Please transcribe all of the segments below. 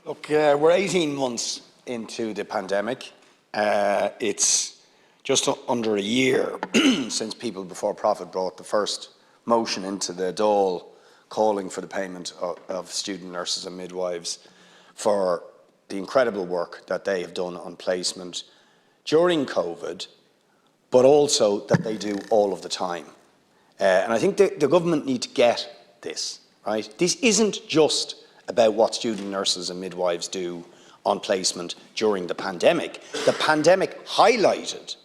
Look, we're 18 months into the pandemic. It's just under a year since People Before Profit brought the first motion into the Dáil calling for the payment of student nurses and midwives for the incredible work that they have done on placement during COVID, but also that they do all of the time. And I think the government need to get this, right? This isn't just about what student nurses and midwives do on placement during the pandemic. The pandemic highlighted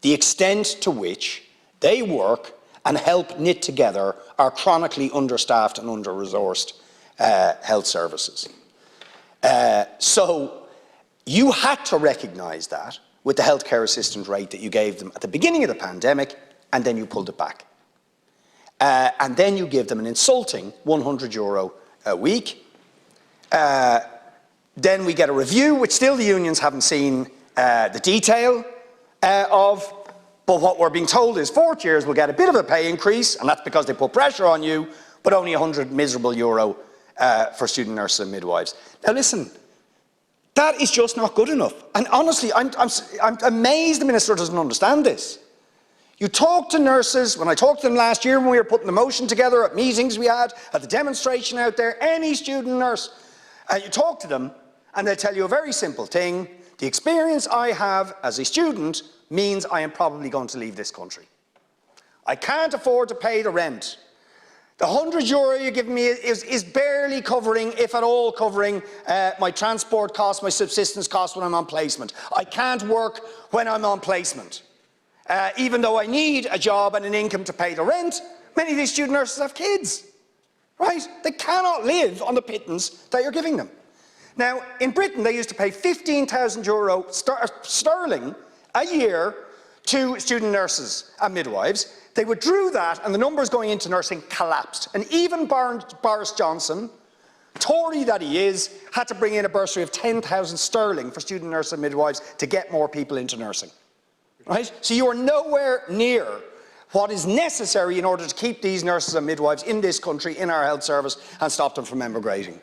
the extent to which they work and help knit together our chronically understaffed and under-resourced health services. So you had to recognise that with the healthcare assistant rate that you gave them at the beginning of the pandemic, and then you pulled it back. And then you give them an insulting €100 a week. Then we get a review, which still the unions haven't seen the detail of, but what we're being told is fourth years will get a bit of a pay increase, and that's because they put pressure on you, but only €100 miserable for student nurses and midwives. Now listen, that is just not good enough. And honestly, I'm amazed the Minister doesn't understand this. You talk to nurses, when I talked to them last year when we were putting the motion together at meetings we had, at the demonstration out there, any student nurse, you talk to them and they'll tell you a very simple thing: the experience I have as a student means I am probably going to leave this country. I can't afford to pay the rent. The €100 you're giving me is barely covering, if at all covering, my transport costs, my subsistence costs when I'm on placement. I can't work when I'm on placement. Even though I need a job and an income to pay the rent, many of these student nurses have kids, right? They cannot live on the pittance that you're giving them. Now, in Britain, they used to pay €15,000 sterling a year to student nurses and midwives. They withdrew that, and the numbers going into nursing collapsed. And even Boris Johnson, Tory that he is, had to bring in a bursary of 10,000 sterling for student nurses and midwives to get more people into nursing. Right? So you are nowhere near what is necessary in order to keep these nurses and midwives in this country, in our health service, and stop them from emigrating.